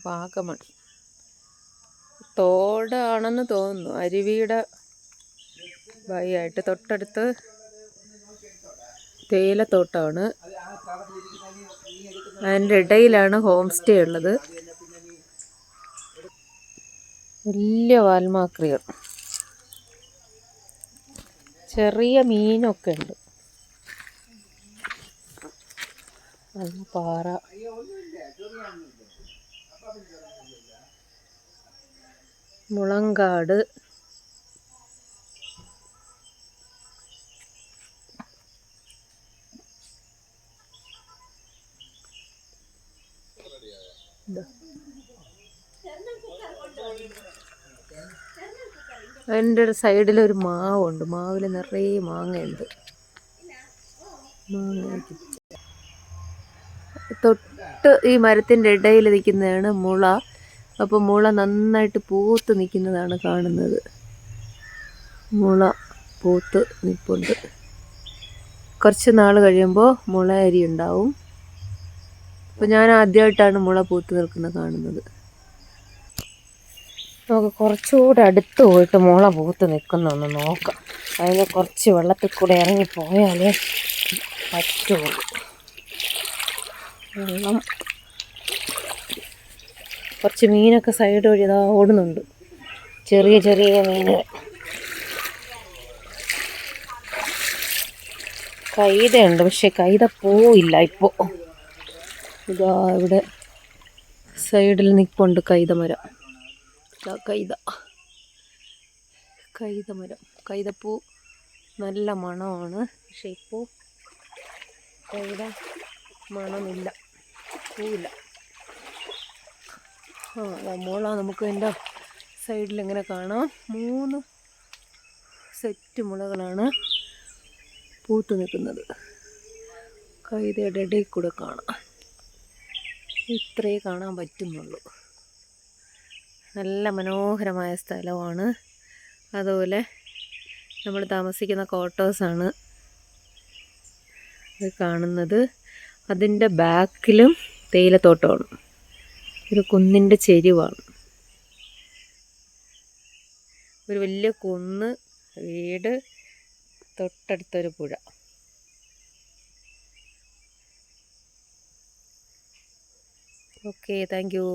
വാഗമൺ തോടാണെന്ന് തോന്നുന്നു. അരുവിയുടെ വഴിയായിട്ട് തൊട്ടടുത്ത് തേയിലത്തോട്ടമാണ്. അതിൻ്റെ ഇടയിലാണ് ഹോം സ്റ്റേ ഉള്ളത്. വലിയ വാൽമാക്രികൾ, ചെറിയ മീനൊക്കെ ഉണ്ട്. പാറ, മുളങ്കാട്, അതിൻ്റെ ഒരു സൈഡിലൊരു മാവുണ്ട്. മാവിൽ നിറയെ മാങ്ങയുണ്ട്. തൊട്ട് ഈ മരത്തിൻ്റെ ഇടയിൽ നിൽക്കുന്നതാണ് മുള. അപ്പോൾ മുള നന്നായിട്ട് പൂത്ത് നിൽക്കുന്നതാണ് കാണുന്നത്. മുള പൂത്ത് നിൽപ്പുണ്ട്. കുറച്ച് നാൾ കഴിയുമ്പോൾ മുള അരി ഉണ്ടാവും. അപ്പോൾ ഞാൻ ആദ്യമായിട്ടാണ് മുള പൂത്ത് നിൽക്കുന്നത് കാണുന്നത്. നമുക്ക് കുറച്ചുകൂടെ അടുത്ത് പോയിട്ട് മുള പൂത്ത് നിൽക്കുന്നൊന്ന് നോക്കാം. അതിന് കുറച്ച് വെള്ളത്തിൽ കൂടെ ഇറങ്ങി പോയാലേ പറ്റുള്ളൂ. വെള്ളം, കുറച്ച് മീനൊക്കെ സൈഡ് വഴി ഇതാ ഓടുന്നുണ്ട്. ചെറിയ ചെറിയ മീനുകൾ. കൈതയുണ്ട്, പക്ഷെ കൈത പോയില്ല ഇപ്പോൾ. ഇതാ ഇവിടെ സൈഡിൽ നിൽപ്പുണ്ട് കൈതമരം. കൈതമരം. കൈതപ്പൂ നല്ല മണമാണ്. പക്ഷെ ഇപ്പോൾ കൈത മണമില്ല, പൂവില്ല. മുള നമുക്ക് എൻ്റെ സൈഡിൽ ഇങ്ങനെ കാണാം. 3 സെറ്റ് മുളകളാണ് പൂത്ത് നിൽക്കുന്നത്. കൈതയുടെ ഇടയിൽ കൂടെ കാണാം. ഇത്രയേ കാണാൻ പറ്റുന്നുള്ളൂ. നല്ല മനോഹരമായ സ്ഥലമാണ്. അതുപോലെ നമ്മൾ താമസിക്കുന്ന ക്വാർട്ടേഴ്സാണ് ഇത് കാണുന്നത്. അതിൻ്റെ ബാക്കിലും തേയിലത്തോട്ടമാണ്. ഒരു കുന്നിൻ്റെ ചെരിവാണ്. ഒരു വലിയ കുന്ന്, വീട്, തൊട്ടടുത്തൊരു പുഴ. Okay, thank you.